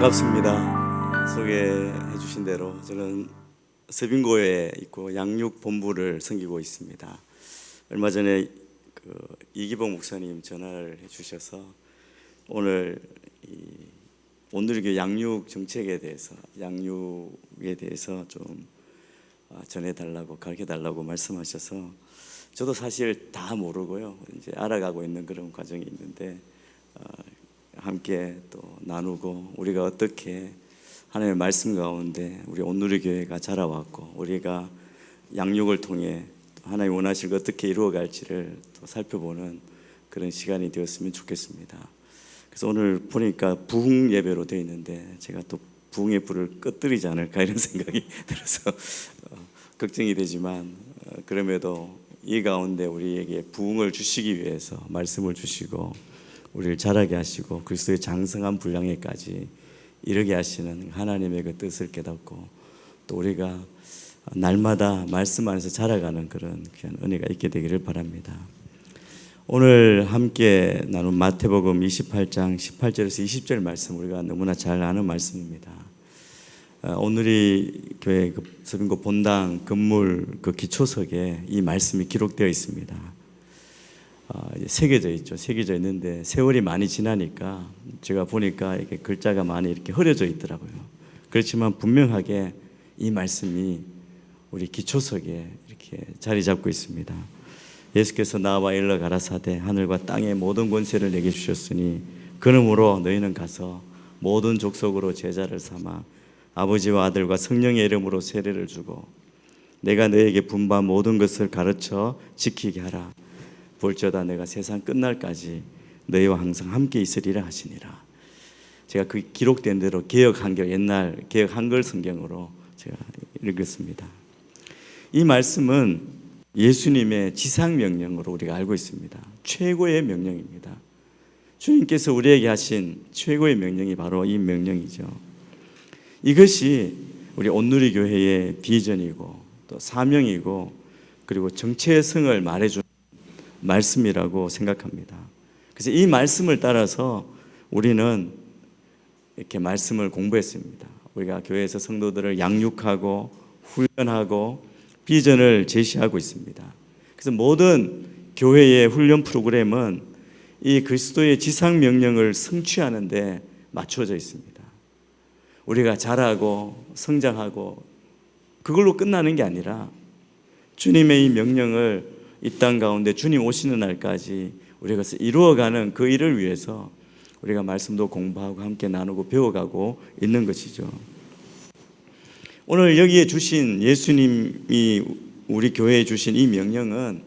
반갑습니다. 소개해 주신 대로 저는 서빙고에 있고 양육 본부를 섬기고 있습니다. 얼마 전에 이기복 목사님 전화를 해 주셔서 오늘 온누리교회 양육 정책에 대해서 양육에 대해서 좀 전해 달라고 가르쳐 달라고 말씀하셔서 저도 사실 다 모르고요. 이제 알아가고 있는 그런 과정이 있는데 함께 또 나누고 우리가 어떻게 하나님의 말씀 가운데 우리 온누리교회가 자라왔고 우리가 양육을 통해 하나님 원하실 것 어떻게 이루어갈지를 또 살펴보는 그런 시간이 되었으면 좋겠습니다. 그래서 오늘 보니까 부흥 예배로 되어 있는데 제가 또 부흥의 불을 꺼뜨리지 않을까 이런 생각이 들어서 걱정이 되지만 그럼에도 이 가운데 우리에게 부흥을 주시기 위해서 말씀을 주시고 우리를 자라게 하시고 그리스도의 장성한 분량에까지 이르게 하시는 하나님의 그 뜻을 깨닫고 또 우리가 날마다 말씀 안에서 자라가는 그런 귀한 은혜가 있게 되기를 바랍니다. 오늘 함께 나눈 마태복음 28장 18절에서 20절 말씀 우리가 너무나 잘 아는 말씀입니다. 오늘이 교회 서빙고 본당 건물 그 기초석에 이 말씀이 기록되어 있습니다. 새겨져 있죠. 새겨져 있는데 세월이 많이 지나니까 제가 보니까 이렇게 글자가 많이 이렇게 흐려져 있더라고요. 그렇지만 분명하게 이 말씀이 우리 기초석에 이렇게 자리 잡고 있습니다. 예수께서 나와 일러 가라사대 하늘과 땅의 모든 권세를 내게 주셨으니 그러므로 너희는 가서 모든 족속으로 제자를 삼아 아버지와 아들과 성령의 이름으로 세례를 주고 내가 너희에게 분부한 모든 것을 가르쳐 지키게 하라. 볼지어다 내가 세상 끝날까지 너희와 항상 함께 있으리라 하시니라. 제가 그 기록된 대로 개역 한글 옛날 개역 한글 성경으로 제가 읽었습니다. 이 말씀은 예수님의 지상 명령으로 우리가 알고 있습니다. 최고의 명령입니다. 주님께서 우리에게 하신 최고의 명령이 바로 이 명령이죠. 이것이 우리 온누리 교회의 비전이고 또 사명이고 그리고 정체성을 말해주는 말씀이라고 생각합니다. 그래서 이 말씀을 따라서 우리는 이렇게 말씀을 공부했습니다. 우리가 교회에서 성도들을 양육하고 훈련하고 비전을 제시하고 있습니다. 그래서 모든 교회의 훈련 프로그램은 이 그리스도의 지상 명령을 성취하는 데 맞춰져 있습니다. 우리가 자라고 성장하고 그걸로 끝나는 게 아니라 주님의 이 명령을 이 땅 가운데 주님 오시는 날까지 우리가 이루어가는 그 일을 위해서 우리가 말씀도 공부하고 함께 나누고 배워가고 있는 것이죠. 오늘 여기에 주신 예수님이 우리 교회에 주신 이 명령은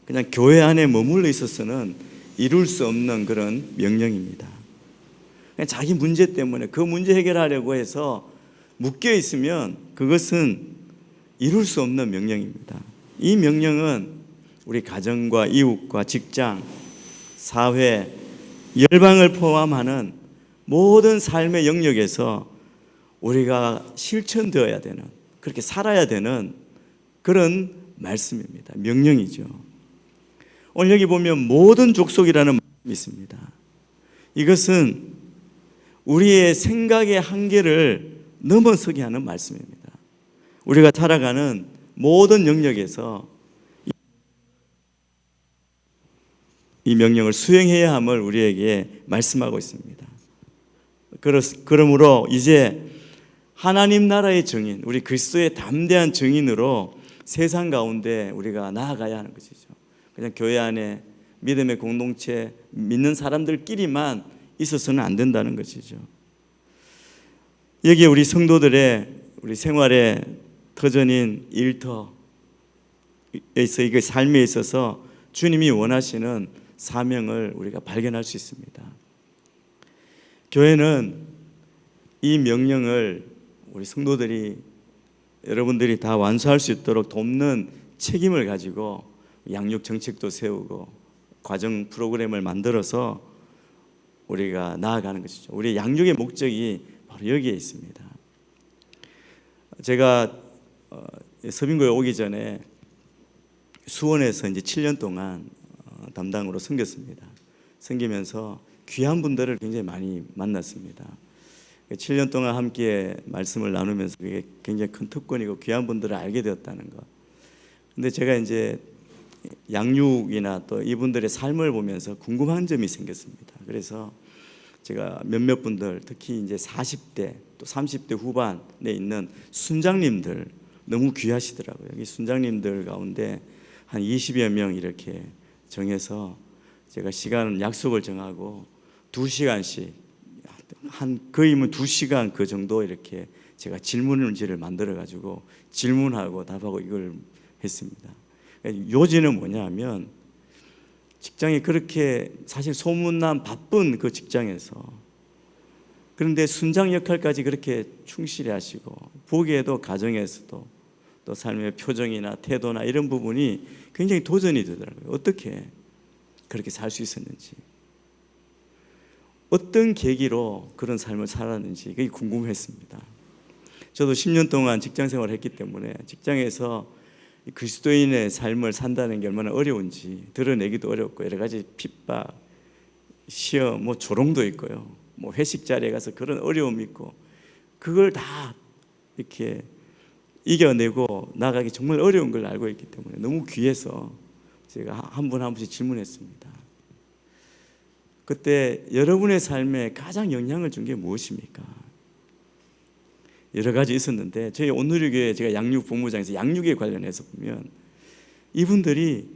그냥 교회 안에 머물러 있어서는 이룰 수 없는 그런 명령입니다. 그냥 자기 문제 때문에 그 문제 해결하려고 해서 묶여 있으면 그것은 이룰 수 없는 명령입니다. 이 명령은 우리 가정과 이웃과 직장, 사회, 열방을 포함하는 모든 삶의 영역에서 우리가 실천되어야 되는 그렇게 살아야 되는 그런 말씀입니다. 명령이죠. 오늘 여기 보면 모든 족속이라는 말씀이 있습니다. 이것은 우리의 생각의 한계를 넘어서게 하는 말씀입니다. 우리가 살아가는 모든 영역에서 이 명령을 수행해야 함을 우리에게 말씀하고 있습니다. 그러므로 이제 하나님 나라의 증인, 우리 그리스도의 담대한 증인으로 세상 가운데 우리가 나아가야 하는 것이죠. 그냥 교회 안에 믿음의 공동체, 믿는 사람들끼리만 있어서는 안 된다는 것이죠. 여기에 우리 성도들의 우리 생활의 터전인 일터에서 이게 삶에 있어서 주님이 원하시는 사명을 우리가 발견할 수 있습니다. 교회는 이 명령을 우리 성도들이 여러분들이 다 완수할 수 있도록 돕는 책임을 가지고 양육 정책도 세우고 과정 프로그램을 만들어서 우리가 나아가는 것이죠. 우리 양육의 목적이 바로 여기에 있습니다. 제가 서빙고에 오기 전에 수원에서 이제 7년 동안 담당으로 섬겼습니다. 섬기면서 귀한 분들을 굉장히 많이 만났습니다. 7년 동안 함께 말씀을 나누면서 그게 굉장히 큰 특권이고 귀한 분들을 알게 되었다는 것. 근데 제가 이제 양육이나 또 이분들의 삶을 보면서 궁금한 점이 생겼습니다. 그래서 제가 몇몇 분들, 특히 이제 40대 또 30대 후반에 있는 순장님들 너무 귀하시더라고요. 이 순장님들 가운데 한 20여 명 이렇게 정해서 제가 시간 약속을 정하고 2시간씩 한 거의면 2시간 그 정도 이렇게 제가 질문지를 만들어 가지고 질문하고 답하고 이걸 했습니다. 요지는 뭐냐면 직장이 그렇게 사실 소문난 바쁜 그 직장에서 그런데 순장 역할까지 그렇게 충실히 하시고 보기에도 가정에서도 또 삶의 표정이나 태도나 이런 부분이 굉장히 도전이 되더라고요. 어떻게 그렇게 살 수 있었는지, 어떤 계기로 그런 삶을 살았는지 그게 궁금했습니다. 저도 10년 동안 직장 생활을 했기 때문에 직장에서 그리스도인의 삶을 산다는 게 얼마나 어려운지 드러내기도 어렵고 여러 가지 핍박, 시험, 뭐 조롱도 있고요. 뭐 회식 자리에 가서 그런 어려움이 있고 그걸 다 이렇게 이겨내고 나가기 정말 어려운 걸 알고 있기 때문에 너무 귀해서 제가 한 분 한 분씩 질문했습니다. 그때 여러분의 삶에 가장 영향을 준 게 무엇입니까? 여러 가지 있었는데 저희 온누리교회 제가 양육 본부장에서 양육에 관련해서 보면 이분들이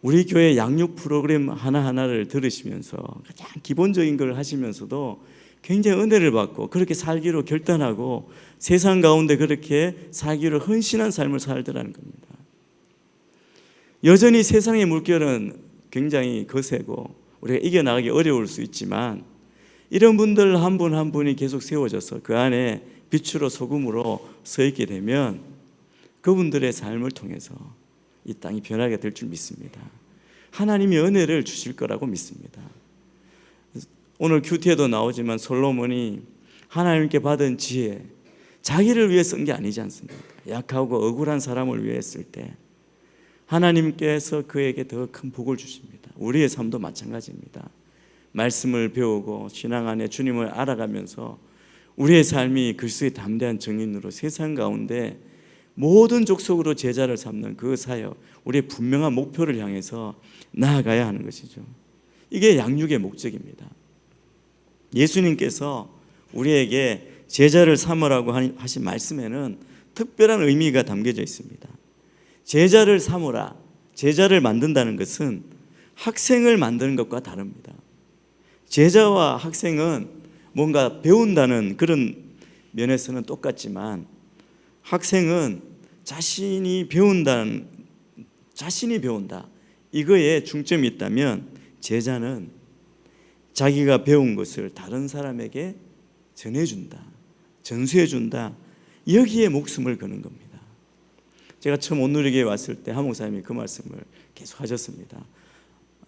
우리 교회 양육 프로그램 하나하나를 들으시면서 가장 기본적인 걸 하시면서도 굉장히 은혜를 받고 그렇게 살기로 결단하고 세상 가운데 그렇게 살기로 헌신한 삶을 살더라는 겁니다. 여전히 세상의 물결은 굉장히 거세고 우리가 이겨나가기 어려울 수 있지만 이런 분들 한 분 한 분이 계속 세워져서 그 안에 빛으로 소금으로 서 있게 되면 그분들의 삶을 통해서 이 땅이 변하게 될 줄 믿습니다. 하나님이 은혜를 주실 거라고 믿습니다. 오늘 큐티에도 나오지만 솔로몬이 하나님께 받은 지혜, 자기를 위해 쓴 게 아니지 않습니까? 약하고 억울한 사람을 위해 했을 때 하나님께서 그에게 더 큰 복을 주십니다. 우리의 삶도 마찬가지입니다. 말씀을 배우고 신앙 안에 주님을 알아가면서 우리의 삶이 그리스도의 담대한 증인으로 세상 가운데 모든 족속으로 제자를 삼는 그 사역, 우리의 분명한 목표를 향해서 나아가야 하는 것이죠. 이게 양육의 목적입니다. 예수님께서 우리에게 제자를 삼으라고 하신 말씀에는 특별한 의미가 담겨져 있습니다. 제자를 삼으라, 제자를 만든다는 것은 학생을 만드는 것과 다릅니다. 제자와 학생은 뭔가 배운다는 그런 면에서는 똑같지만 학생은 자신이 배운다 이거에 중점이 있다면 제자는 자기가 배운 것을 다른 사람에게 전해준다, 전수해준다, 여기에 목숨을 거는 겁니다. 제가 처음 온누리교회에 왔을 때 한 목사님이 그 말씀을 계속 하셨습니다.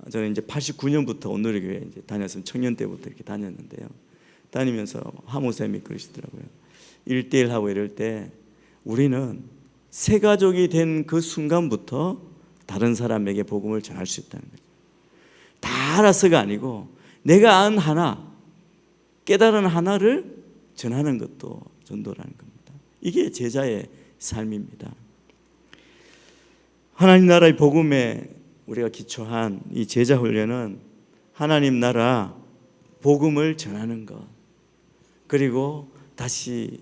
저는 이제 89년부터 온누리교회에 이제 다녔으면 청년 때부터 이렇게 다녔는데요. 다니면서 한 목사님이 그러시더라고요. 1대1 하고 이럴 때 우리는 새 가족이 된 그 순간부터 다른 사람에게 복음을 전할 수 있다는 거죠. 다 알아서가 아니고 내가 안 하나, 깨달은 하나를 전하는 것도 전도라는 겁니다. 이게 제자의 삶입니다. 하나님 나라의 복음에 우리가 기초한 이 제자 훈련은 하나님 나라 복음을 전하는 것, 그리고 다시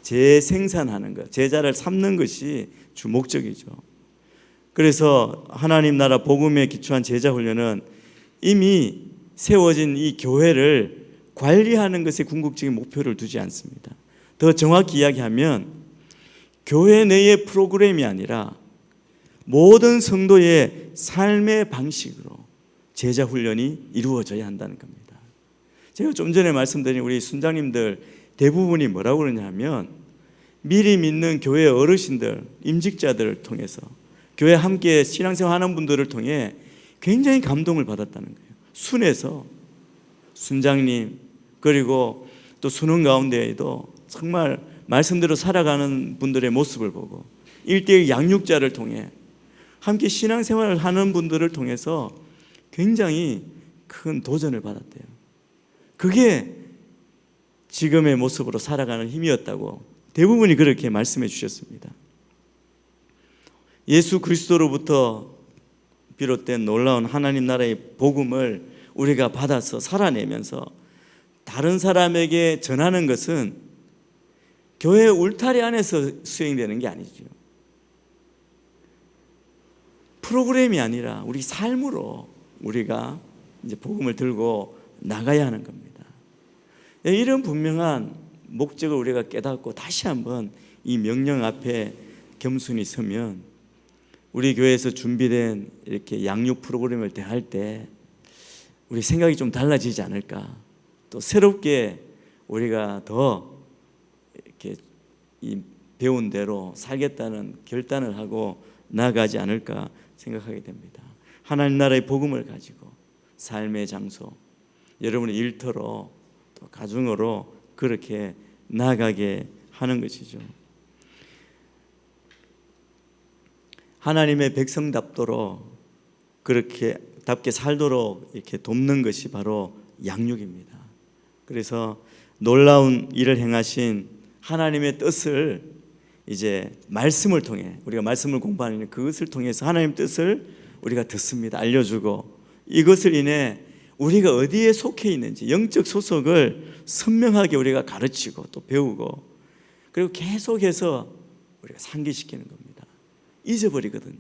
재생산하는 것, 제자를 삼는 것이 주 목적이죠. 그래서 하나님 나라 복음에 기초한 제자 훈련은 이미 세워진 이 교회를 관리하는 것에 궁극적인 목표를 두지 않습니다. 더 정확히 이야기하면 교회 내의 프로그램이 아니라 모든 성도의 삶의 방식으로 제자 훈련이 이루어져야 한다는 겁니다. 제가 좀 전에 말씀드린 우리 순장님들 대부분이 뭐라고 그러냐면 미리 믿는 교회 어르신들, 임직자들을 통해서 교회 함께 신앙생활하는 분들을 통해 굉장히 감동을 받았다는 거예요. 순에서 순장님 그리고 또 수능 가운데에도 정말 말씀대로 살아가는 분들의 모습을 보고 1대1 양육자를 통해 함께 신앙생활을 하는 분들을 통해서 굉장히 큰 도전을 받았대요. 그게 지금의 모습으로 살아가는 힘이었다고 대부분이 그렇게 말씀해 주셨습니다. 예수 그리스도로부터 비롯된 놀라운 하나님 나라의 복음을 우리가 받아서 살아내면서 다른 사람에게 전하는 것은 교회 울타리 안에서 수행되는 게 아니죠. 프로그램이 아니라 우리 삶으로 우리가 이제 복음을 들고 나가야 하는 겁니다. 이런 분명한 목적을 우리가 깨닫고 다시 한번 이 명령 앞에 겸손히 서면 우리 교회에서 준비된 이렇게 양육 프로그램을 대할 때 우리 생각이 좀 달라지지 않을까, 또 새롭게 우리가 더 이렇게 이 배운 대로 살겠다는 결단을 하고 나아가지 않을까 생각하게 됩니다. 하나님 나라의 복음을 가지고 삶의 장소, 여러분의 일터로 또 가정으로 그렇게 나아가게 하는 것이죠. 하나님의 백성답도록 그렇게 답게 살도록 이렇게 돕는 것이 바로 양육입니다. 그래서 놀라운 일을 행하신 하나님의 뜻을 이제 말씀을 통해, 우리가 말씀을 공부하는 그것을 통해서 하나님의 뜻을 우리가 듣습니다. 알려주고, 이것을 인해 우리가 어디에 속해 있는지 영적 소속을 선명하게 우리가 가르치고 또 배우고, 그리고 계속해서 우리가 상기시키는 겁니다. 잊어버리거든요.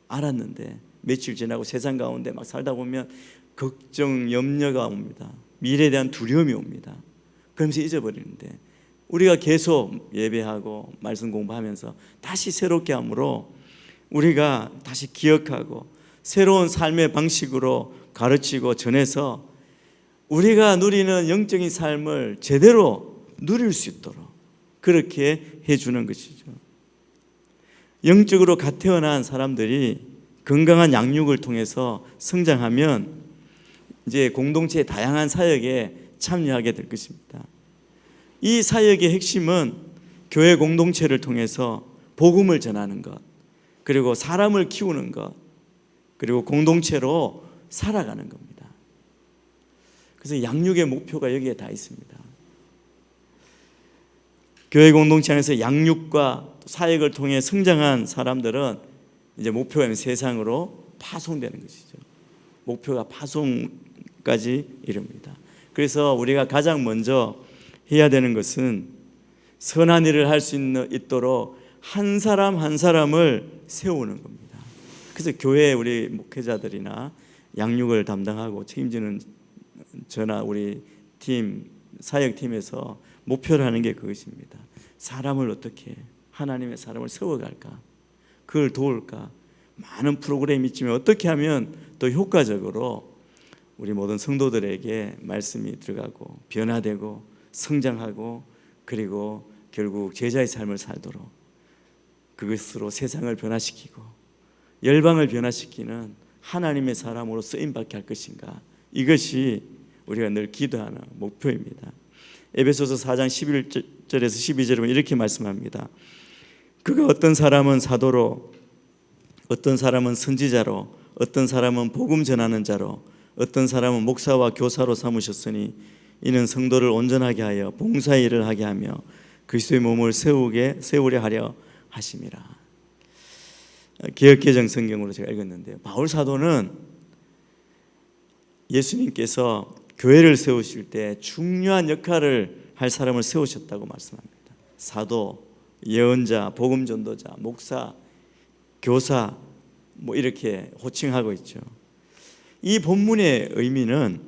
알았는데 며칠 지나고 세상 가운데 막 살다 보면 걱정, 염려가 옵니다. 미래에 대한 두려움이 옵니다. 그러면서 잊어버리는데, 우리가 계속 예배하고 말씀 공부하면서 다시 새롭게 함으로 우리가 다시 기억하고 새로운 삶의 방식으로 가르치고 전해서 우리가 누리는 영적인 삶을 제대로 누릴 수 있도록 그렇게 해주는 것이죠. 영적으로 갓 태어난 사람들이 건강한 양육을 통해서 성장하면 이제 공동체의 다양한 사역에 참여하게 될 것입니다. 이 사역의 핵심은 교회 공동체를 통해서 복음을 전하는 것, 그리고 사람을 키우는 것, 그리고 공동체로 살아가는 겁니다. 그래서 양육의 목표가 여기에 다 있습니다. 교회 공동체 안에서 양육과 사역을 통해 성장한 사람들은 이제 목표가 세상으로 파송되는 것이죠. 목표가 파송까지 이릅니다. 그래서 우리가 가장 먼저 해야 되는 것은 선한 일을 할 수 있도록 한 사람 한 사람을 세우는 겁니다. 그래서 교회 우리 목회자들이나 양육을 담당하고 책임지는 저나 우리 팀, 사역팀에서 목표를 하는 게 그것입니다. 사람을 어떻게, 하나님의 사람을 세워갈까, 그걸 도울까. 많은 프로그램이 있지만 어떻게 하면 더 효과적으로 우리 모든 성도들에게 말씀이 들어가고 변화되고 성장하고, 그리고 결국 제자의 삶을 살도록 그것으로 세상을 변화시키고 열방을 변화시키는 하나님의 사람으로 쓰임받게 할 것인가. 이것이 우리가 늘 기도하는 목표입니다. 에베소서 4장 11절에서 12절에 보면 이렇게 말씀합니다. 그가 어떤 사람은 사도로, 어떤 사람은 선지자로, 어떤 사람은 복음 전하는 자로, 어떤 사람은 목사와 교사로 삼으셨으니 이는 성도를 온전하게 하여 봉사의 일을 하게 하며 그리스도의 몸을 세우려 하려 하심이라. 개역개정 성경으로 제가 읽었는데요, 바울 사도는 예수님께서 교회를 세우실 때 중요한 역할을 할 사람을 세우셨다고 말씀합니다. 사도, 예언자, 복음 전도자, 목사, 교사, 이렇게 호칭하고 있죠. 이 본문의 의미는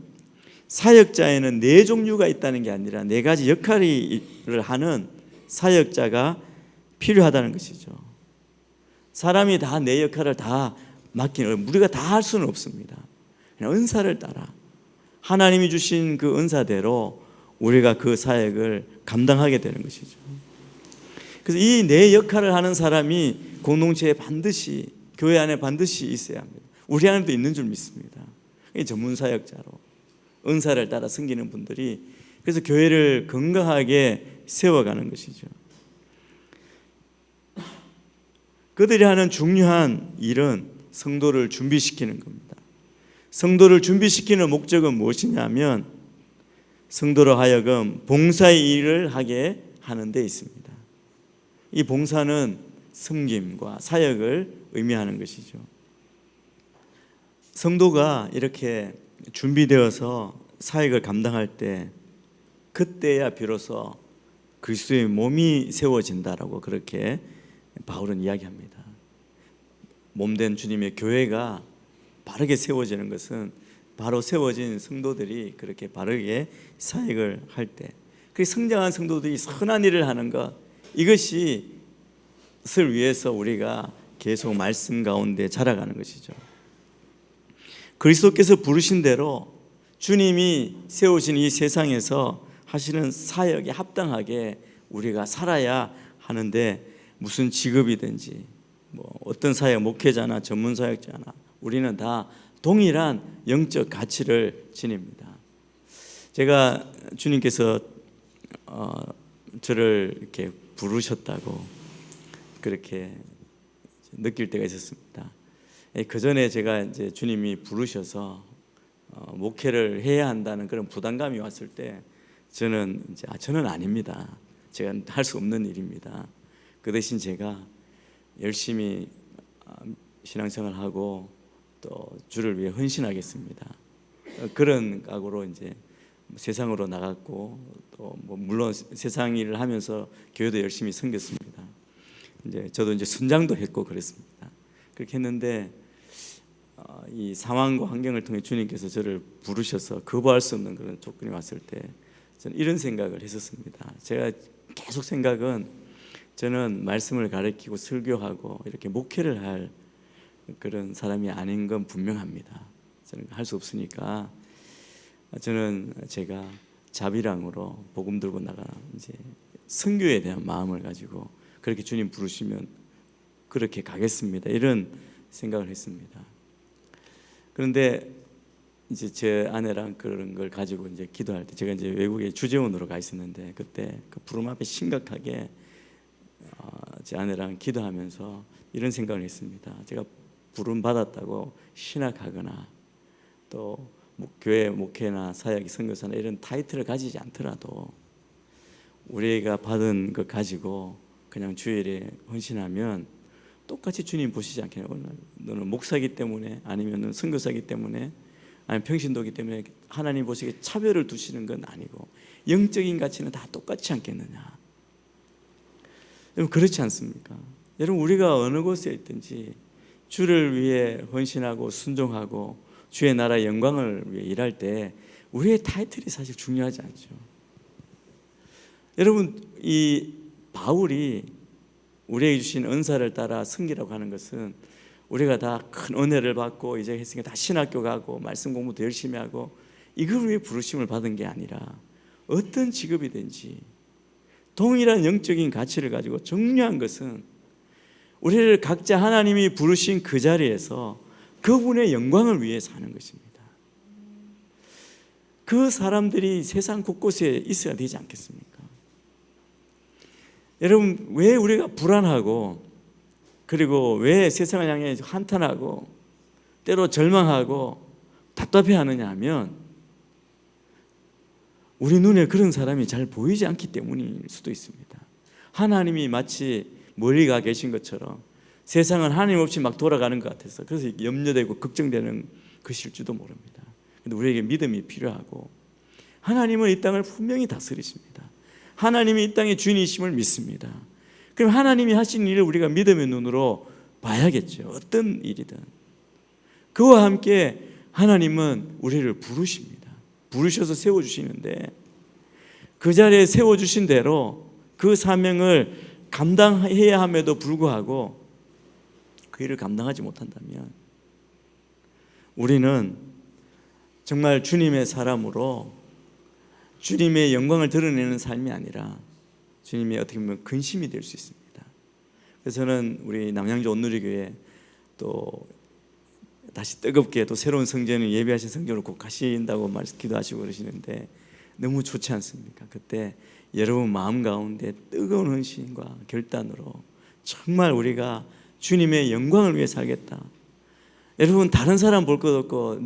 사역자에는 네 종류가 있다는 게 아니라 네 가지 역할을 하는 사역자가 필요하다는 것이죠. 사람이 다 내 역할을 다 맡기는, 우리가 다 할 수는 없습니다. 그냥 은사를 따라 하나님이 주신 그 은사대로 우리가 그 사역을 감당하게 되는 것이죠. 그래서 이 내 역할을 하는 사람이 공동체에 반드시, 교회 안에 반드시 있어야 합니다. 우리 안에도 있는 줄 믿습니다. 전문 사역자로 은사를 따라 섬기는 분들이, 그래서 교회를 건강하게 세워가는 것이죠. 그들이 하는 중요한 일은 성도를 준비시키는 겁니다. 성도를 준비시키는 목적은 무엇이냐면 성도로 하여금 봉사의 일을 하게 하는 데 있습니다. 이 봉사는 섬김과 사역을 의미하는 것이죠. 성도가 이렇게 준비되어서 사역을 감당할 때 그때야 비로소 그리스도의 몸이 세워진다라고 그렇게 바울은 이야기합니다. 몸된 주님의 교회가 바르게 세워지는 것은 바로 세워진 성도들이 그렇게 바르게 사역을 할 때, 그 성장한 성도들이 선한 일을 하는 것, 이것을 위해서 우리가 계속 말씀 가운데 자라가는 것이죠. 그리스도께서 부르신 대로 주님이 세우신 이 세상에서 하시는 사역에 합당하게 우리가 살아야 하는데, 무슨 직업이든지 어떤 사역, 목회자나 전문 사역자나 우리는 다 동일한 영적 가치를 지닙니다. 제가 주님께서 저를 이렇게 부르셨다고 그렇게 느낄 때가 있었습니다. 그 전에 제가 이제 주님이 부르셔서 목회를 해야 한다는 그런 부담감이 왔을 때 저는 이제 저는 아닙니다. 제가 할 수 없는 일입니다. 그 대신 제가 열심히 신앙생활하고 또 주를 위해 헌신하겠습니다. 그런 각오로 이제 세상으로 나갔고, 또 물론 세상 일을 하면서 교회도 열심히 섬겼습니다. 이제 저도 이제 순장도 했고 그랬습니다. 그렇게 했는데 이 상황과 환경을 통해 주님께서 저를 부르셔서 거부할 수 없는 그런 조건이 왔을 때 저는 이런 생각을 했었습니다. 제가 계속 생각은 저는 말씀을 가르치고 설교하고 이렇게 목회를 할 그런 사람이 아닌 건 분명합니다. 저는 할 수 없으니까 저는 제가 자비랑으로 복음 들고 나가 이제 선교에 대한 마음을 가지고 그렇게 주님 부르시면 그렇게 가겠습니다. 이런 생각을 했습니다. 그런데 이제 제 아내랑 그런 걸 가지고 이제 기도할 때, 제가 이제 외국에 주재원으로 가 있었는데 그때 그 부름 앞에 심각하게 제 아내랑 기도하면서 이런 생각을 했습니다. 제가 부름 받았다고 신학하거나 또 교회 목회나 사역이 선교사나 이런 타이틀을 가지지 않더라도 우리가 받은 것 가지고 그냥 주일에 헌신하면 똑같이 주님 보시지 않겠냐고. 너는 목사이기 때문에, 아니면 선교사이기 때문에, 아니면 평신도이기 때문에 하나님 보시기에 차별을 두시는 건 아니고 영적인 가치는 다 똑같지 않겠느냐. 여러분, 그렇지 않습니까? 여러분, 우리가 어느 곳에 있든지 주를 위해 헌신하고 순종하고 주의 나라의 영광을 위해 일할 때 우리의 타이틀이 사실 중요하지 않죠. 여러분, 이 바울이 우리에게 주신 은사를 따라 섬기라고 하는 것은 우리가 다 큰 은혜를 받고 이제 했으니까 다 신학교 가고 말씀 공부도 열심히 하고 이걸 위해 부르심을 받은 게 아니라 어떤 직업이든지 동일한 영적인 가치를 가지고 중요한 것은 우리를 각자 하나님이 부르신 그 자리에서 그분의 영광을 위해 사는 것입니다. 그 사람들이 세상 곳곳에 있어야 되지 않겠습니까? 여러분, 왜 우리가 불안하고 그리고 왜 세상을 향해 한탄하고 때로 절망하고 답답해하느냐 하면 우리 눈에 그런 사람이 잘 보이지 않기 때문일 수도 있습니다. 하나님이 마치 멀리 가 계신 것처럼 세상은 하나님 없이 막 돌아가는 것 같아서 그래서 염려되고 걱정되는 것일지도 모릅니다. 그런데 우리에게 믿음이 필요하고, 하나님은 이 땅을 분명히 다스리십니다. 하나님이 이 땅의 주인이심을 믿습니다. 그럼 하나님이 하신 일을 우리가 믿음의 눈으로 봐야겠죠. 어떤 일이든. 그와 함께 하나님은 우리를 부르십니다. 부르셔서 세워주시는데 그 자리에 세워주신 대로 그 사명을 감당해야 함에도 불구하고 그 일을 감당하지 못한다면 우리는 정말 주님의 사람으로 주님의 영광을 드러내는 삶이 아니라 주님의 어떻게 보면 근심이 될 수 있습니다. 그래서 저는 우리 남양주 온누리교회 또 다시 뜨겁게 또 새로운 성전을 예비하신 성전으로 꼭 가신다고 기도하시고 그러시는데 너무 좋지 않습니까? 그때 여러분 마음 가운데 뜨거운 헌신과 결단으로 정말 우리가 주님의 영광을 위해 살겠다. 여러분, 다른 사람 볼 것 없고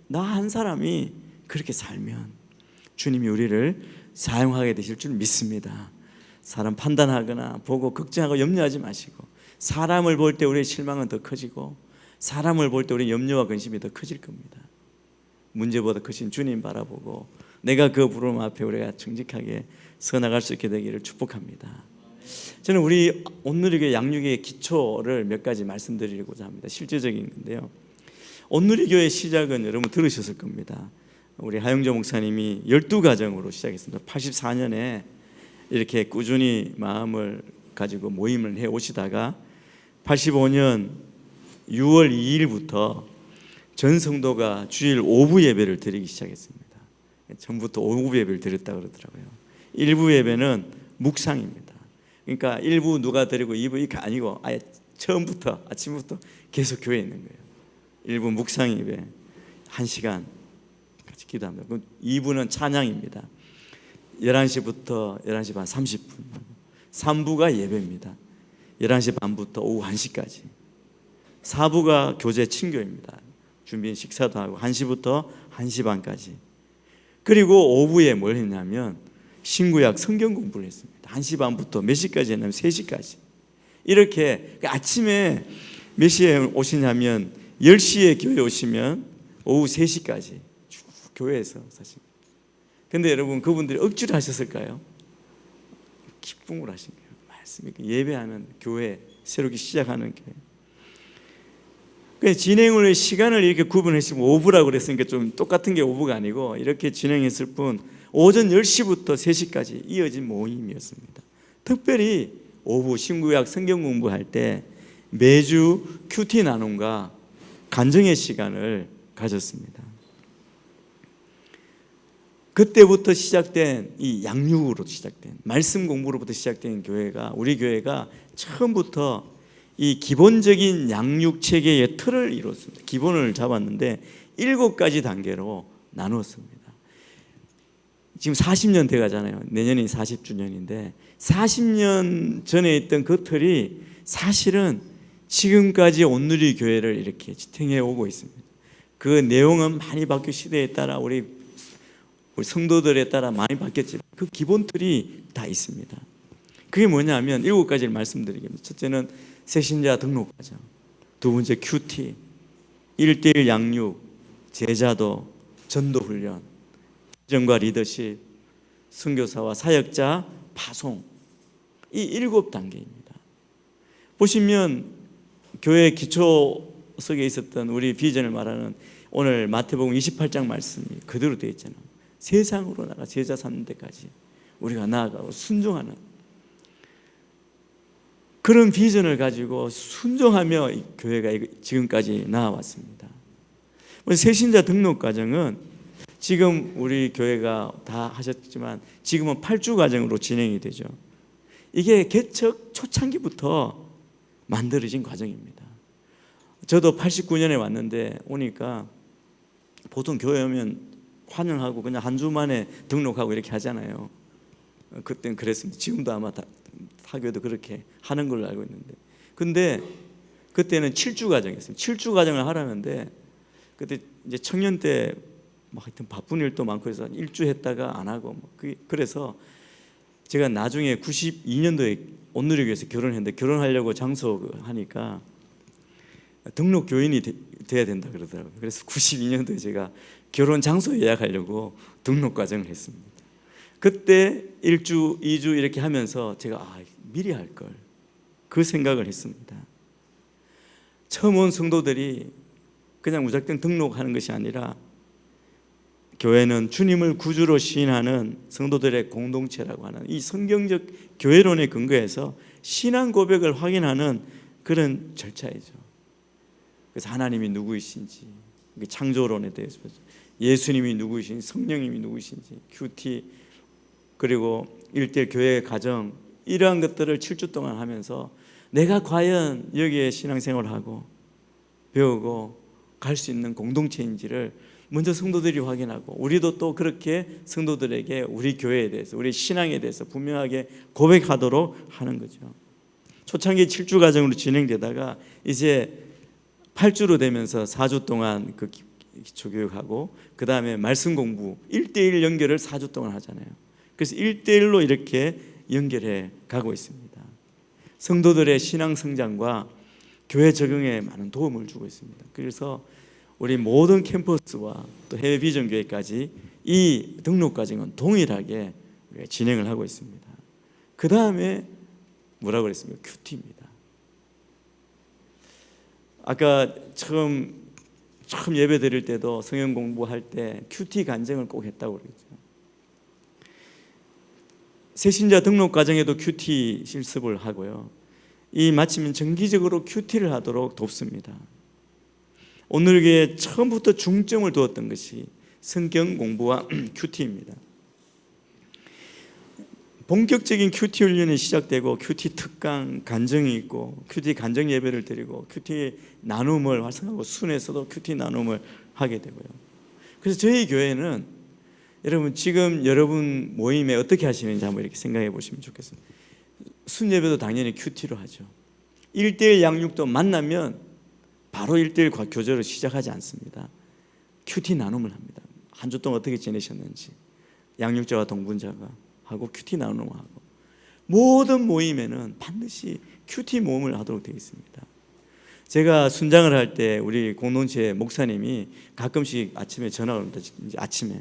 나 한 사람이 그렇게 살면 주님이 우리를 사용하게 되실 줄 믿습니다. 사람 판단하거나 보고 걱정하고 염려하지 마시고, 사람을 볼 때 우리의 실망은 더 커지고 사람을 볼 때 우리의 염려와 근심이 더 커질 겁니다. 문제보다 크신 주님 바라보고 내가 그 부름 앞에 우리가 정직하게 서 나갈 수 있게 되기를 축복합니다. 저는 우리 온누리교회 양육의 기초를 몇 가지 말씀드리고자 합니다. 실제적인 건데요, 온누리교회 시작은 여러분 들으셨을 겁니다. 우리 하영조 목사님이 12가정으로 시작했습니다. 84년에 이렇게 꾸준히 마음을 가지고 모임을 해 오시다가 85년 6월 2일부터 전 성도가 주일 오후 예배를 드리기 시작했습니다. 전부터 오후 예배를 드렸다고 그러더라고요. 일부 예배는 묵상입니다. 그러니까 일부 누가 드리고 2부 이게 아니고 아예 처음부터 아침부터 계속 교회에 있는 거예요. 일부 묵상 예배 1시간 같이 기도합니다. 그럼 2부는 찬양입니다. 11시부터 11시 반 30분. 3부가 예배입니다. 11시 반부터 오후 1시까지. 4부가 교제 친교입니다. 준비 식사도 하고 1시부터 1시 반까지. 그리고 오후에 뭘 했냐면 신구약 성경 공부를 했습니다. 1시 반부터 몇 시까지 했냐면 3시까지. 이렇게 아침에 몇 시에 오시냐면 10시에 교회 오시면 오후 3시까지 쭉 교회에서 사십니다. 근데 여러분, 그분들이 억지로 하셨을까요? 기쁨을 하신 거예요. 말씀이 예배하는 교회, 새롭게 시작하는 교회. 진행을 시간을 이렇게 구분했으면 오후라고 그랬으니까 좀 똑같은 게 오후가 아니고 이렇게 진행했을 뿐 오전 10시부터 3시까지 이어진 모임이었습니다. 특별히 오후 신구약 성경 공부할 때 매주 큐티 나눔과 간증의 시간을 가졌습니다. 그때부터 시작된 이 양육으로 시작된 말씀 공부로부터 시작된 교회가, 우리 교회가 처음부터 이 기본적인 양육 체계의 틀을 이뤘습니다. 기본을 잡았는데 7가지 단계로 나누었습니다. 지금 40년 돼 가잖아요. 내년이 40주년인데 40년 전에 있던 그 틀이 사실은 지금까지 온누리 교회를 이렇게 지탱해 오고 있습니다. 그 내용은 많이 바뀌어 시대에 따라 우리 성도들에 따라 많이 바뀌었지만 그 기본 틀이 다 있습니다. 그게 뭐냐면 7가지를 말씀드리겠습니다. 첫째는 새신자 등록 과정, 두 번째 큐티, 1:1 양육, 제자도, 전도 훈련, 비전과 리더십, 선교사와 사역자 파송, 이 7단계입니다. 보시면 교회 기초석에 있었던 우리 비전을 말하는 오늘 마태복음 28장 말씀이 그대로 되어 있잖아요. 세상으로 나가 제자 삼는 데까지 우리가 나아가고 순종하는 그런 비전을 가지고 순종하며 이 교회가 지금까지 나아왔습니다. 새신자 등록 과정은 지금 우리 교회가 다 하셨지만 지금은 8주 과정으로 진행이 되죠. 이게 개척 초창기부터 만들어진 과정입니다. 저도 89년에 왔는데 오니까 보통 교회 오면 환영하고 그냥 한 주 만에 등록하고 이렇게 하잖아요. 그때는 그랬습니다. 지금도 아마 사교도 그렇게 하는 걸로 알고 있는데, 근데 그때는 7주 과정이었어요. 7주 과정을 하라는데 그때 이제 청년 때 막 하여튼 바쁜 일도 많고 해서 1주 했다가 안 하고 그래서 제가 나중에 92년도에 온누리교회에서 결혼했는데 결혼하려고 장소 하니까 등록 교인이 돼야 된다 그러더라고요. 그래서 92년도에 제가 결혼 장소 예약하려고 등록 과정을 했습니다. 그때 1주, 2주 이렇게 하면서 제가 미리 할 걸, 그 생각을 했습니다. 처음 온 성도들이 그냥 무작정 등록하는 것이 아니라 교회는 주님을 구주로 시인하는 성도들의 공동체라고 하는 이 성경적 교회론에 근거해서 신앙 고백을 확인하는 그런 절차이죠. 그래서 하나님이 누구이신지, 창조론에 대해서, 예수님이 누구이신지, 성령님이 누구이신지, 큐티, 그리고 1:1 교회 가정, 이러한 것들을 7주 동안 하면서 내가 과연 여기에 신앙생활을 하고 배우고 갈 수 있는 공동체인지를 먼저 성도들이 확인하고, 우리도 또 그렇게 성도들에게 우리 교회에 대해서, 우리 신앙에 대해서 분명하게 고백하도록 하는 거죠. 초창기 7주 과정으로 진행되다가 이제 8주로 되면서 4주 동안 그 기초교육하고 그 다음에 말씀 공부 1대1 연결을 4주 동안 하잖아요. 그래서 1대1로 이렇게 연결해 가고 있습니다. 성도들의 신앙 성장과 교회 적응에 많은 도움을 주고 있습니다. 그래서 우리 모든 캠퍼스와 또 해외 비전 교회까지 이 등록 과정은 동일하게 진행을 하고 있습니다. 그 다음에 뭐라고 그랬습니까? 큐티입니다. 아까 처음 예배 드릴 때도 성경 공부할 때 큐티 간증을 꼭 했다고 그랬죠. 새신자 등록 과정에도 큐티 실습을 하고요. 이 마치면 정기적으로 큐티를 하도록 돕습니다. 오늘 교회에 처음부터 중점을 두었던 것이 성경 공부와 큐티입니다. 본격적인 큐티 훈련이 시작되고 큐티 특강 간증이 있고 큐티 간증 예배를 드리고 큐티 나눔을 활성화하고 순에서도 큐티 나눔을 하게 되고요. 그래서 저희 교회는 여러분 지금 여러분 모임에 어떻게 하시는지 한번 이렇게 생각해 보시면 좋겠습니다. 순 예배도 당연히 큐티로 하죠. 1대1 양육도 만나면 바로 1대1 교제를 시작하지 않습니다. 큐티 나눔을 합니다. 한 주 동안 어떻게 지내셨는지 양육자와 동분자가 하고 큐티 나눔을 하고 모든 모임에는 반드시 큐티 모임을 하도록 되어 있습니다. 제가 순장을 할 때 우리 공동체 목사님이 가끔씩 아침에 전화 옵니다. 아침에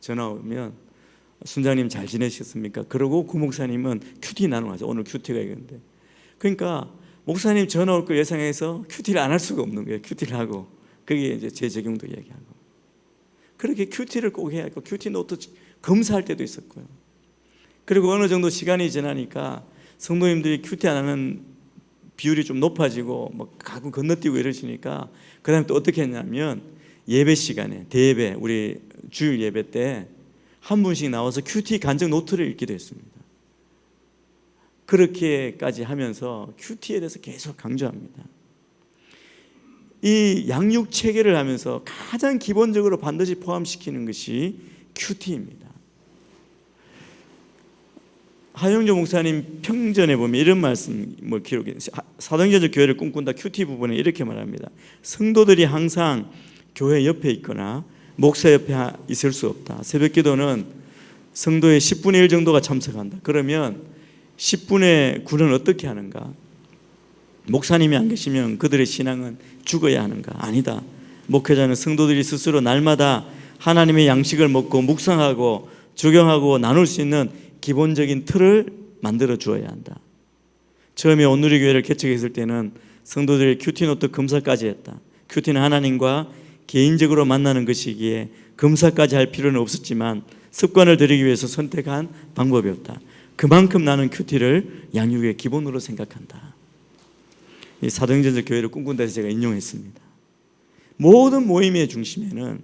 전화 오면 순장님 잘 지내셨습니까? 그러고 그 목사님은 큐티 나눔하죠. 오늘 큐티가 있는데 그러니까 목사님 전화 올 걸 예상해서 큐티를 안 할 수가 없는 거예요. 큐티를 하고 그게 이제 제 적용도 이야기하고 그렇게 큐티를 꼭 해야 하고 큐티 노트 검사할 때도 있었고요. 그리고 어느 정도 시간이 지나니까 성도님들이 큐티 안 하는 비율이 좀 높아지고 뭐 가끔 건너뛰고 이러시니까 그 다음에 또 어떻게 했냐면 예배 시간에 대예배 우리 주일 예배 때 한 분씩 나와서 큐티 간증 노트를 읽기도 했습니다. 그렇게까지 하면서 큐티에 대해서 계속 강조합니다. 이 양육 체계를 하면서 가장 기본적으로 반드시 포함시키는 것이 큐티입니다. 하영조 목사님 평전에 보면 이런 말씀을 기록해요. 사도행전적 교회를 꿈꾼다 큐티 부분에 이렇게 말합니다. 성도들이 항상 교회 옆에 있거나 목사 옆에 있을 수 없다. 새벽기도는 성도의 10분의 1 정도가 참석한다. 그러면 10분의 9는 어떻게 하는가? 목사님이 안 계시면 그들의 신앙은 죽어야 하는가? 아니다. 목회자는 성도들이 스스로 날마다 하나님의 양식을 먹고 묵상하고 적용하고 나눌 수 있는 기본적인 틀을 만들어 주어야 한다. 처음에 온누리 교회를 개척했을 때는 성도들의 큐티노트 검사까지 했다. 큐티는 하나님과 개인적으로 만나는 것이기에 검사까지 할 필요는 없었지만 습관을 들이기 위해서 선택한 방법이었다. 그만큼 나는 큐티를 양육의 기본으로 생각한다. 이 사도행전적 교회를 꿈꾼다 해서 제가 인용했습니다. 모든 모임의 중심에는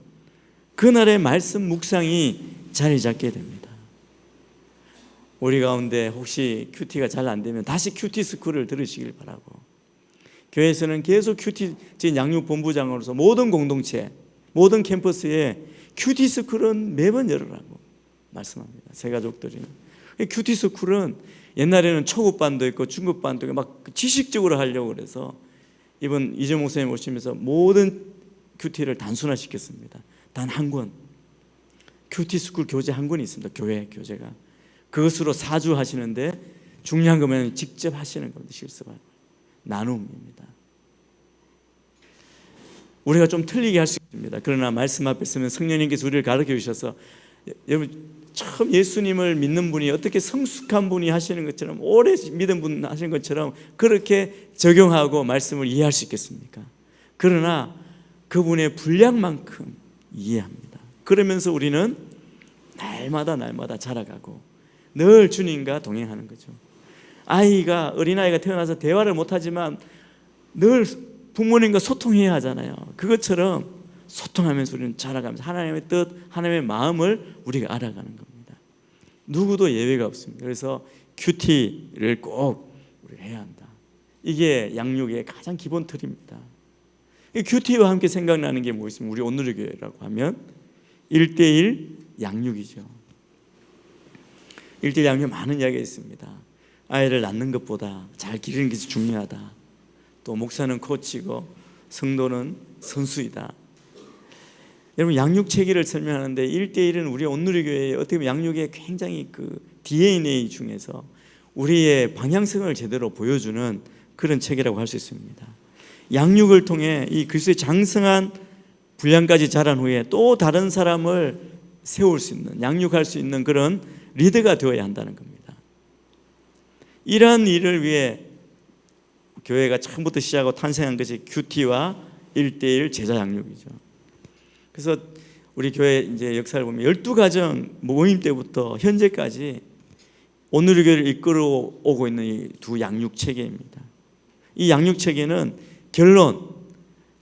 그날의 말씀 묵상이 자리 잡게 됩니다. 우리 가운데 혹시 큐티가 잘 안 되면 다시 큐티 스쿨을 들으시길 바라고, 교회에서는 계속 큐티 양육본부장으로서 모든 공동체, 모든 캠퍼스에 큐티 스쿨은 매번 열으라고 말씀합니다. 새 가족들이. 큐티 스쿨은 옛날에는 초급반도 있고 중급반도 있고 막 지식적으로 하려고 그래서 이번 이재 목사님 오시면서 모든 큐티를 단순화시켰습니다. 단 한 권, 큐티 스쿨 교재 한 권이 있습니다. 교회 교재가. 그것으로 4주 하시는데 중요한 거면 직접 하시는 겁니다. 실습하고 나눔입니다. 우리가 좀 틀리게 할 수 있습니다. 그러나 말씀 앞에 서면 성령님께서 우리를 가르쳐 주셔서, 여러분 처음 예수님을 믿는 분이 어떻게 성숙한 분이 하시는 것처럼, 오래 믿은 분 하시는 것처럼 그렇게 적용하고 말씀을 이해할 수 있겠습니까? 그러나 그분의 분량만큼 이해합니다. 그러면서 우리는 날마다 자라가고 늘 주님과 동행하는 거죠. 어린아이가 태어나서 대화를 못하지만 늘 부모님과 소통해야 하잖아요. 그것처럼 소통하면서 우리는 자라가면서 하나님의 뜻, 하나님의 마음을 우리가 알아가는 겁니다. 누구도 예외가 없습니다. 그래서 큐티를 꼭 우리가 해야 한다. 이게 양육의 가장 기본 틀입니다. 큐티와 함께 생각나는 게 뭐 있습니까? 우리 온누리 교회라고 하면 1대1 양육이죠. 1대1 양육 많은 이야기가 있습니다. 아이를 낳는 것보다 잘 기르는 것이 중요하다. 또 목사는 코치고 성도는 선수이다. 여러분 양육 체계를 설명하는데 1대1은 우리 온누리교회의 어떻게 보면 양육의 굉장히 그 DNA 중에서 우리의 방향성을 제대로 보여주는 그런 체계라고 할 수 있습니다. 양육을 통해 이 그리스도의 장성한 분량까지 자란 후에 또 다른 사람을 세울 수 있는, 양육할 수 있는 그런 리더가 되어야 한다는 겁니다. 이러한 일을 위해 교회가 처음부터 시작하고 탄생한 것이 큐티와 1대1 제자 양육이죠. 그래서 우리 교회 이제 역사를 보면 12가정 모임 때부터 현재까지 오늘의 교회를 이끌어 오고 있는 이 두 양육 체계입니다. 이 양육 체계는 결론,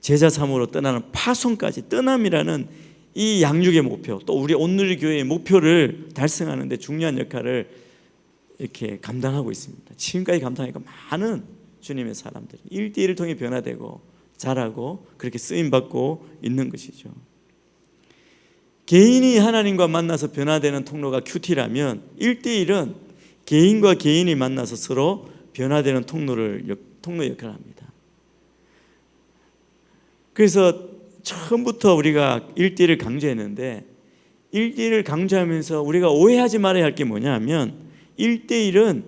제자 삼으로 떠나는 파송까지, 떠남이라는 이 양육의 목표, 또 우리 오늘의 교회의 목표를 달성하는 데 중요한 역할을 이렇게 감당하고 있습니다. 지금까지 감당하니까 많은 주님의 사람들이 1대1을 통해 변화되고 자라고 그렇게 쓰임받고 있는 것이죠. 개인이 하나님과 만나서 변화되는 통로가 큐티라면 1대1은 개인과 개인이 만나서 서로 변화되는 통로 역할을 합니다. 그래서 처음부터 우리가 1대1을 강조했는데 1대1을 강조하면서 우리가 오해하지 말아야 할 게 뭐냐 하면 1대1은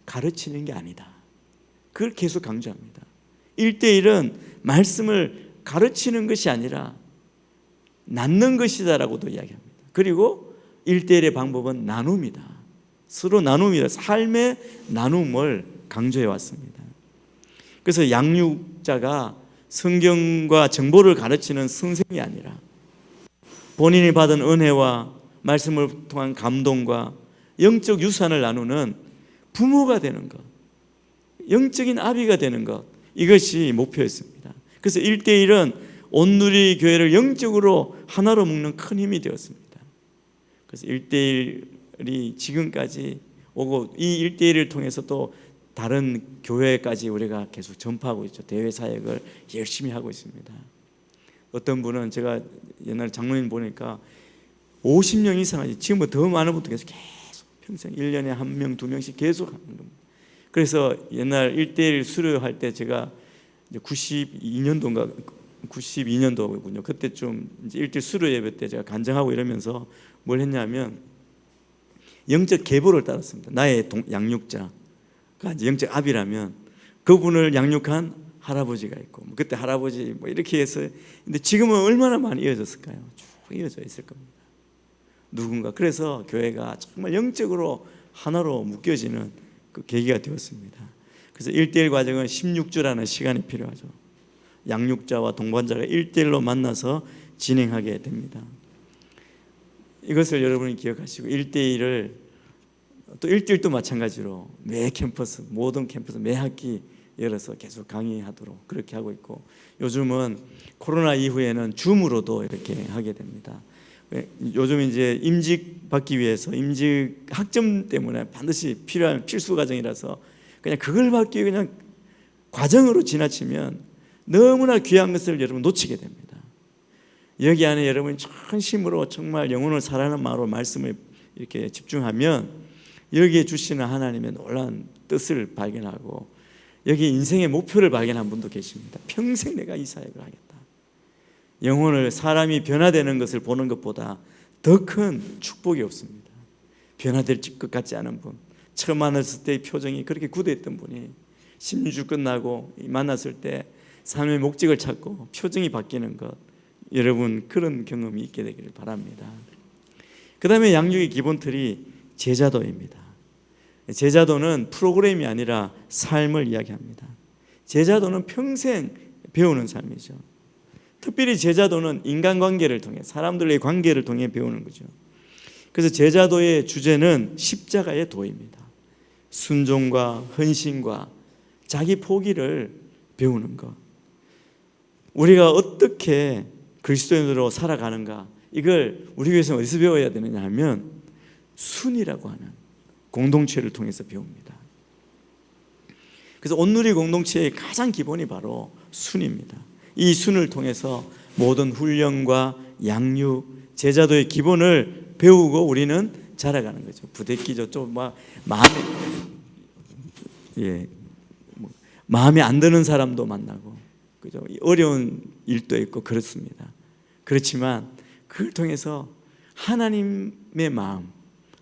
가르치는 게 아니다. 그걸 계속 강조합니다. 1대1은 말씀을 가르치는 것이 아니라 낳는 것이다라고도 이야기합니다. 그리고 1대1의 방법은 나눔이다. 서로 나눔이다. 삶의 나눔을 강조해 왔습니다. 그래서 양육자가 성경과 정보를 가르치는 선생이 아니라 본인이 받은 은혜와 말씀을 통한 감동과 영적 유산을 나누는 부모가 되는 것, 영적인 아비가 되는 것, 이것이 목표였습니다. 그래서 1대1은 온누리 교회를 영적으로 하나로 묶는 큰 힘이 되었습니다. 그래서 1대1이 지금까지 오고 이 1대1을 통해서 또 다른 교회까지 우리가 계속 전파하고 있죠. 대회 사역을 열심히 하고 있습니다. 어떤 분은 제가 옛날 장로님 보니까 50명 이상 하지, 지금보다 더 많은 분도 계속 평생 1년에 1명, 2명씩 계속 하는 겁니다. 그래서 옛날 1대1 수료할 때 제가 92년도군요. 그때쯤 이제 1대1 수료 예배 때 제가 간증하고 이러면서 뭘 했냐면 영적 계보를 따랐습니다. 나의 양육자, 영적 아비라면 그분을 양육한 할아버지가 있고, 그때 할아버지 이렇게 해서, 근데 지금은 얼마나 많이 이어졌을까요? 쭉 이어져 있을 겁니다. 누군가. 그래서 교회가 정말 영적으로 하나로 묶여지는 그 계기가 되었습니다. 그래서 1대1 과정은 16주라는 시간이 필요하죠. 양육자와 동반자가 1대1로 만나서 진행하게 됩니다. 이것을 여러분이 기억하시고 1대1을 또 1대1도 마찬가지로 매 캠퍼스, 모든 캠퍼스 매 학기 열어서 계속 강의하도록 그렇게 하고 있고, 요즘은 코로나 이후에는 줌으로도 이렇게 하게 됩니다. 요즘 이제 임직 받기 위해서 임직 학점 때문에 반드시 필요한 필수 과정이라서 그냥 그걸 받기 위해 그냥 과정으로 지나치면 너무나 귀한 것을 여러분 놓치게 됩니다. 여기 안에 여러분이 전심으로 정말 영혼을 사랑하는 마음으로 말씀을 이렇게 집중하면 여기에 주시는 하나님의 놀라운 뜻을 발견하고 여기 인생의 목표를 발견한 분도 계십니다. 평생 내가 이 사역을 하겠다. 영혼을, 사람이 변화되는 것을 보는 것보다 더 큰 축복이 없습니다. 변화될 것 같지 않은 분, 처음 만났을 때의 표정이 그렇게 굳어있던 분이 16주 끝나고 만났을 때 삶의 목적을 찾고 표정이 바뀌는 것, 여러분 그런 경험이 있게 되기를 바랍니다. 그 다음에 양육의 기본 틀이 제자도입니다. 제자도는 프로그램이 아니라 삶을 이야기합니다. 제자도는 평생 배우는 삶이죠. 특별히 제자도는 인간관계를 통해, 사람들의 관계를 통해 배우는 거죠. 그래서 제자도의 주제는 십자가의 도입니다. 순종과 헌신과 자기 포기를 배우는 것, 우리가 어떻게 그리스도인으로 살아가는가, 이걸 우리 교회에서 어디서 배워야 되느냐 하면 순이라고 하는 공동체를 통해서 배웁니다. 그래서 온누리 공동체의 가장 기본이 바로 순입니다. 이 순을 통해서 모든 훈련과 양육, 제자도의 기본을 배우고 우리는 자라가는 거죠. 부대끼죠. 좀 마음에 안 드는 사람도 만나고, 그죠? 어려운 일도 있고 그렇습니다. 그렇지만 그걸 통해서 하나님의 마음,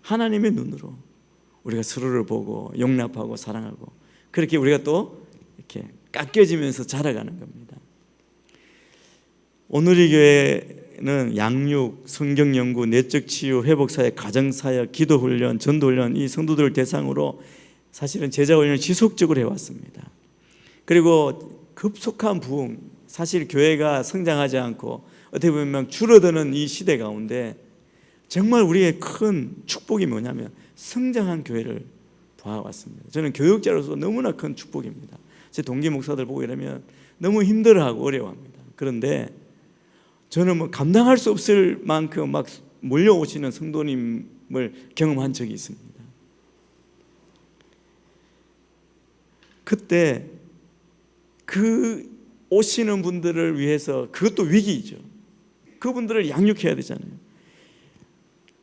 하나님의 눈으로 우리가 서로를 보고 용납하고 사랑하고 그렇게 우리가 또 이렇게 깎여지면서 자라가는 겁니다. 오늘의 교회는 양육, 성경 연구, 내적 치유, 회복 사역, 가정 사역, 기도 훈련, 전도 훈련 이 성도들을 대상으로 사실은 제자 훈련을 지속적으로 해왔습니다. 그리고 급속한 부흥, 사실 교회가 성장하지 않고 어떻게 보면 줄어드는 이 시대 가운데 정말 우리의 큰 축복이 뭐냐면 성장한 교회를 봐왔습니다. 저는 교육자로서 너무나 큰 축복입니다. 제 동기 목사들 보고 이러면 너무 힘들어하고 어려워합니다. 그런데 저는 뭐 감당할 수 없을 만큼 막 몰려오시는 성도님을 경험한 적이 있습니다. 그때 그 오시는 분들을 위해서 그것도 위기이죠. 그분들을 양육해야 되잖아요.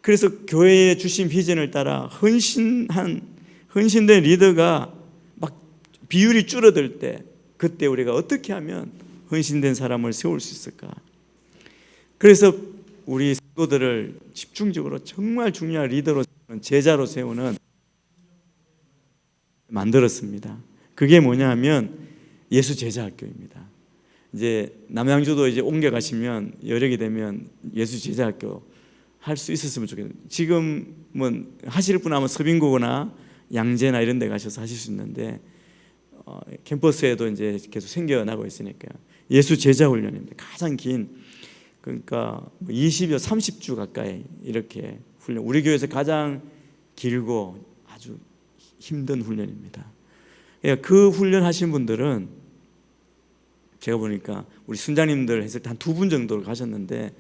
그래서 교회에 주신 비전을 따라 헌신된 리더가 막 비율이 줄어들 때 그때 우리가 어떻게 하면 헌신된 사람을 세울 수 있을까? 그래서 우리 성도들을 집중적으로 정말 중요한 리더로 세우는, 제자로 세우는 만들었습니다. 그게 뭐냐 하면 예수 제자학교입니다. 이제 남양주도 이제 옮겨가시면 여력이 되면 예수 제자학교 할 수 있었으면 좋겠어요. 지금은 하실 분 하면 서빙고나 양재나 이런 데 가셔서 하실 수 있는데 캠퍼스에도 이제 계속 생겨나고 있으니까요. 예수 제자 훈련입니다. 가장 긴, 그러니까 20여 30주 가까이 이렇게 훈련, 우리 교회에서 가장 길고 아주 힘든 훈련입니다. 그 훈련 하신 분들은 제가 보니까 우리 순장님들 했을 때 한 2분 정도 가셨는데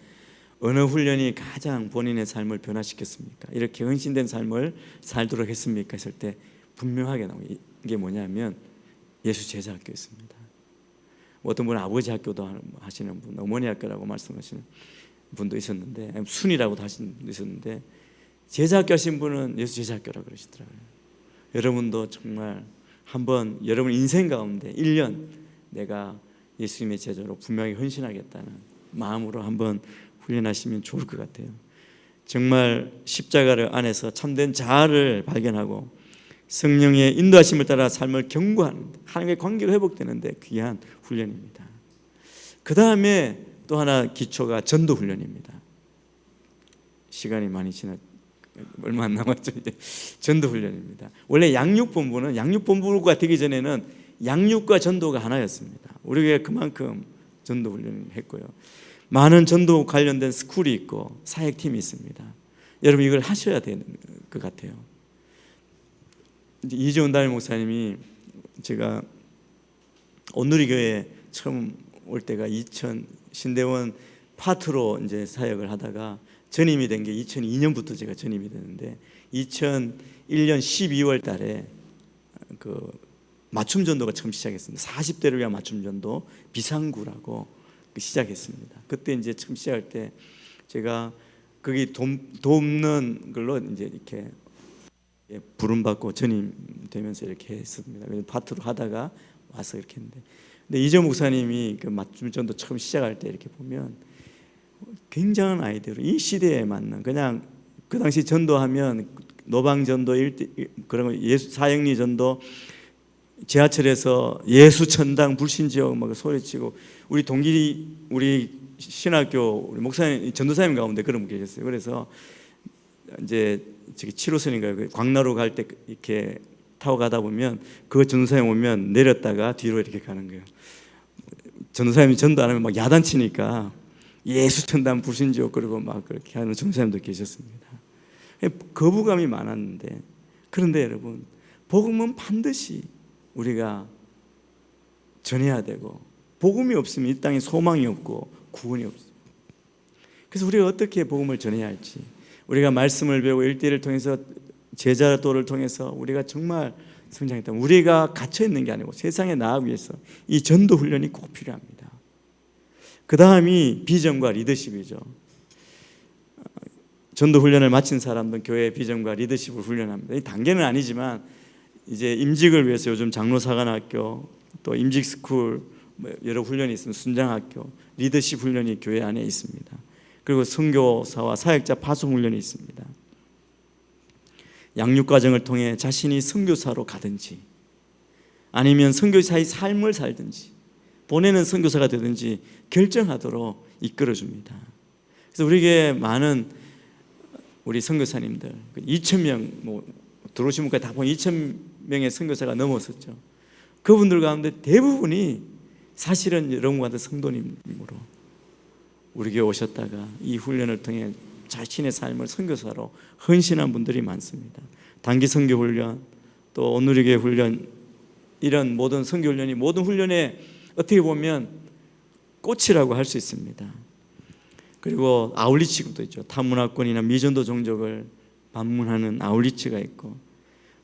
어느 훈련이 가장 본인의 삶을 변화시켰습니까? 이렇게 헌신된 삶을 살도록 했습니까? 했을 때 분명하게 나오고, 이게 뭐냐면 예수 제자학교였습니다. 어떤 분은 아버지 학교도 하시는 분, 어머니 학교라고 말씀하시는 분도 있었는데, 순이라고도 하시는 분도 있었는데, 제자학교 하신 분은 예수 제자학교라고 그러시더라고요. 여러분도 정말 한번 여러분 인생 가운데 1년 내가 예수님의 제자로 분명히 헌신하겠다는 마음으로 한번 훈련하시면 좋을 것 같아요. 정말 십자가를 안에서 참된 자아를 발견하고 성령의 인도하심을 따라 삶을 경고하는, 하나님의 관계가 회복되는데 귀한 훈련입니다. 그 다음에 또 하나 기초가 전도 훈련입니다. 시간이 많이 지났, 얼마 안 남았죠. 이제 전도 훈련입니다. 원래 양육본부가 되기 전에는 양육과 전도가 하나였습니다. 우리가 그만큼 전도 훈련을 했고요. 많은 전도 관련된 스쿨이 있고 사역팀이 있습니다. 여러분 이걸 하셔야 되는 것 같아요. 이재훈 담임 목사님이, 제가 온누리 교회 처음 올 때가 2000 신대원 파트로 이제 사역을 하다가 전임이 된 게 2002년부터 제가 전임이 됐는데 2001년 12월 달에 그 맞춤 전도가 처음 시작했습니다. 40대를 위한 맞춤 전도 비상구라고 시작했습니다. 그때 이제 처음 시작할 때 제가 거기 돕는 걸로 이제 이렇게 부름받고 전임되면서 이렇게 했습니다. 파트로 하다가 와서 이렇게 했는데, 근데 이재 목사님이 그 맞춤 전도 처음 시작할 때 이렇게 보면 굉장한 아이디어로 이 시대에 맞는, 그냥 그 당시 전도하면 노방 전도, 그런 거, 예수 사형리 전도, 지하철에서 예수 천당 불신지역 막 소리치고, 우리 동기, 우리 신학교 우리 목사님, 전도사님 가운데 그런 분 계셨어요. 그래서 이제 저기 7호선인가요? 광나루 갈 때 이렇게 타고 가다 보면 그 전도사님 오면 내렸다가 뒤로 이렇게 가는 거예요. 전도사님이 전도 안 하면 막 야단치니까 예수 천당 불신지옥 그리고 막 그렇게 하는 전도사님도 계셨습니다. 거부감이 많았는데, 그런데 여러분 복음은 반드시 우리가 전해야 되고, 복음이 없으면 이 땅에 소망이 없고 구원이 없습니다. 그래서 우리가 어떻게 복음을 전해야 할지, 우리가 말씀을 배우고 일대일을 통해서 제자도를 통해서 우리가 정말 성장했다면, 우리가 갇혀 있는 게 아니고 세상에 나아가기 위해서 이 전도 훈련이 꼭 필요합니다. 그 다음이 비전과 리더십이죠. 전도 훈련을 마친 사람들은 교회 비전과 리더십을 훈련합니다. 이 단계는 아니지만 이제 임직을 위해서 요즘 장로사관학교, 또 임직스쿨 여러 훈련이 있습니다. 순장학교, 리더십 훈련이 교회 안에 있습니다. 그리고 선교사와 사역자 파송 훈련이 있습니다. 양육 과정을 통해 자신이 선교사로 가든지 아니면 선교사의 삶을 살든지 보내는 선교사가 되든지 결정하도록 이끌어줍니다. 그래서 우리에게 많은 우리 선교사님들 2,000명 들어오신 분까지 다 보면 2,000명의 선교사가 넘었었죠. 그분들 가운데 대부분이 사실은 여러분과 같은 성도님으로 우리 교회 오셨다가 이 훈련을 통해 자신의 삶을 선교사로 헌신한 분들이 많습니다. 단기 선교 훈련, 또 온누리교회 훈련, 이런 모든 선교 훈련이 모든 훈련에 어떻게 보면 꽃이라고 할 수 있습니다. 그리고 아울리치도 있죠. 타문화권이나 미전도 종족을 방문하는 아울리치가 있고,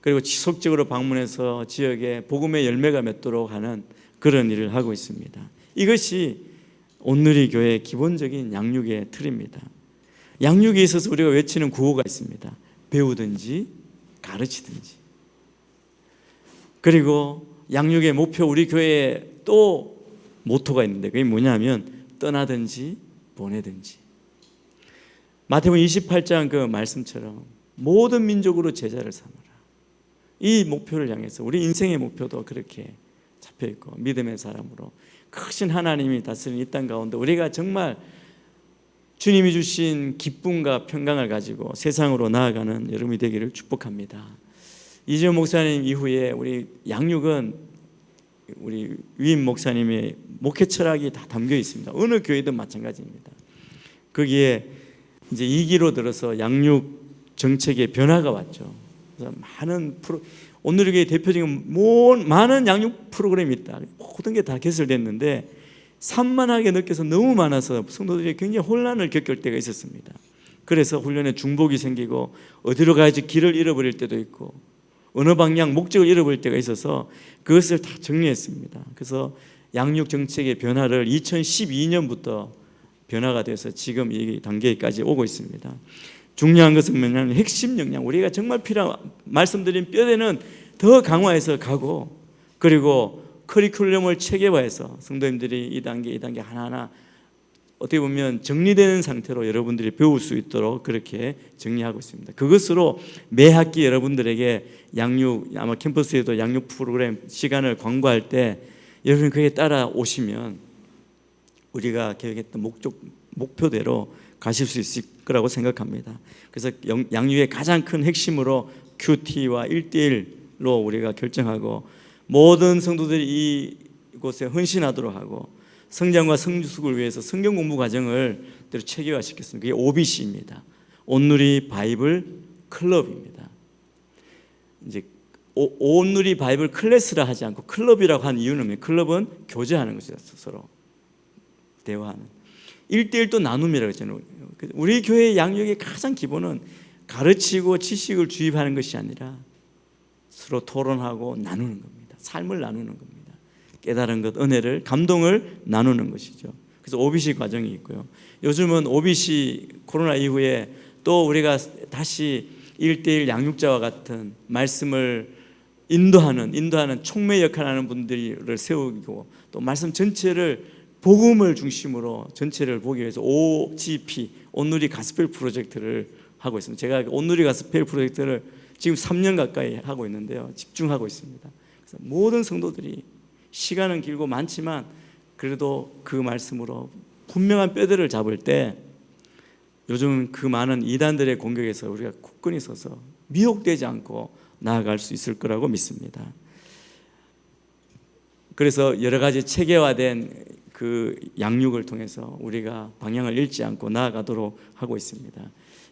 그리고 지속적으로 방문해서 지역에 복음의 열매가 맺도록 하는 그런 일을 하고 있습니다. 이것이 온누리교회의 기본적인 양육의 틀입니다. 양육에 있어서 우리가 외치는 구호가 있습니다. 배우든지 가르치든지. 그리고 양육의 목표, 우리 교회에 또 모토가 있는데 그게 뭐냐면 떠나든지 보내든지. 마태복음 28장 그 말씀처럼 모든 민족으로 제자를 삼으라. 이 목표를 향해서 우리 인생의 목표도 그렇게 잡혀있고, 믿음의 사람으로 크신 하나님이 다스리는 이 땅 가운데 우리가 정말 주님이 주신 기쁨과 평강을 가지고 세상으로 나아가는 여러분이 되기를 축복합니다. 이재용 목사님 이후에 우리 양육은 우리 위임 목사님의 목회 철학이 다 담겨 있습니다. 어느 교회든 마찬가지입니다. 거기에 이제 2기로 들어서 양육 정책의 변화가 왔죠. 그래서 많은 온누리교회 대표적인 많은 양육 프로그램이 있다. 모든 게 다 개설됐는데 산만하게 느껴서 너무 많아서 성도들이 굉장히 혼란을 겪을 때가 있었습니다. 그래서 훈련에 중복이 생기고 어디로 가야지 길을 잃어버릴 때도 있고 어느 방향 목적을 잃어버릴 때가 있어서 그것을 다 정리했습니다. 그래서 양육 정책의 변화를 2012년부터 변화가 돼서 지금 이 단계까지 오고 있습니다. 중요한 것은 뭐냐면 핵심 역량, 우리가 정말 필요한 말씀드린 뼈대는 더 강화해서 가고, 그리고 커리큘럼을 체계화해서 성도님들이 이 단계 하나하나 어떻게 보면 정리되는 상태로 여러분들이 배울 수 있도록 그렇게 정리하고 있습니다. 그것으로 매 학기 여러분들에게 양육, 아마 캠퍼스에도 양육 프로그램 시간을 광고할 때 여러분 그에 따라 오시면 우리가 계획했던 목표대로 가실 수 있을 거라고 생각합니다. 그래서 양육의 가장 큰 핵심으로 QT와 1:1로 우리가 결정하고 모든 성도들이 이곳에 헌신하도록 하고 성장과 성숙을 위해서 성경 공부 과정을 체계화시켰습니다. 그게 OBC입니다. 온누리 바이블 클럽입니다. 이제 온누리 바이블 클래스라 하지 않고 클럽이라고 한 이유는 클럽은 교제하는 것이죠. 서로 대화하는. 1:1도 나눔이라고 했잖아요. 우리 교회의 양육의 가장 기본은 가르치고 지식을 주입하는 것이 아니라 서로 토론하고 나누는 겁니다. 삶을 나누는 겁니다. 깨달은 것, 은혜를, 감동을 나누는 것이죠. 그래서 OBC 과정이 있고요. 요즘은 OBC 코로나 이후에 또 우리가 다시 1:1 양육자와 같은 말씀을 인도하는 촉매 역할을 하는 분들을 세우고 또 말씀 전체를 복음을 중심으로 전체를 보기 위해서 OGP, 온누리 가스펠 프로젝트를 하고 있습니다. 제가 온누리 가스펠 프로젝트를 지금 3년 가까이 하고 있는데요. 집중하고 있습니다. 그래서 모든 성도들이 시간은 길고 많지만 그래도 그 말씀으로 분명한 뼈대를 잡을 때 요즘 그 많은 이단들의 공격에서 우리가 굳건히 서서 미혹되지 않고 나아갈 수 있을 거라고 믿습니다. 그래서 여러 가지 체계화된 그 양육을 통해서 우리가 방향을 잃지 않고 나아가도록 하고 있습니다.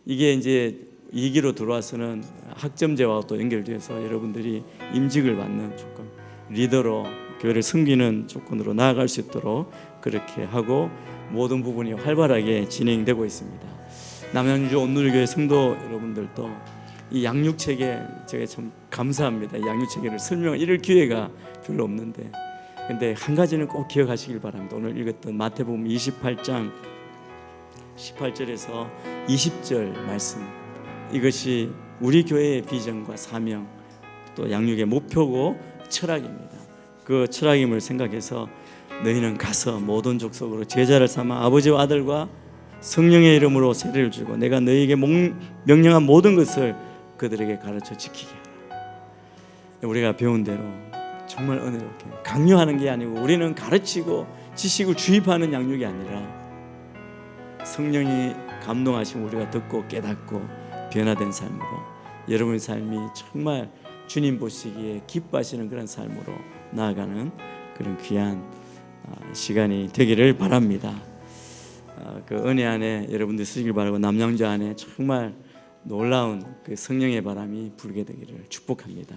이게 이제 2기로 들어와서는 학점제와 또 연결돼서 여러분들이 임직을 받는 조건, 리더로 교회를 섬기는 조건으로 나아갈 수 있도록 그렇게 하고 모든 부분이 활발하게 진행되고 있습니다. 남양주 온누리교회 성도 여러분들도 이 양육체계 제가 참 감사합니다. 이 양육체계를 이럴 기회가 별로 없는데 근데 한 가지는 꼭 기억하시길 바랍니다. 오늘 읽었던 마태복음 28장 18절에서 20절 말씀, 이것이 우리 교회의 비전과 사명 또 양육의 목표고 철학입니다. 그 철학임을 생각해서 너희는 가서 모든 족속으로 제자를 삼아 아버지와 아들과 성령의 이름으로 세례를 주고 내가 너희에게 명령한 모든 것을 그들에게 가르쳐 지키게 하라. 우리가 배운 대로 정말 은혜롭게 강요하는 게 아니고 우리는 가르치고 지식을 주입하는 양육이 아니라 성령이 감동하시면 우리가 듣고 깨닫고 변화된 삶으로 여러분의 삶이 정말 주님 보시기에 기뻐하시는 그런 삶으로 나아가는 그런 귀한 시간이 되기를 바랍니다. 그 은혜 안에 여러분들 쓰시길 바라고 남양주 안에 정말 놀라운 그 성령의 바람이 불게 되기를 축복합니다.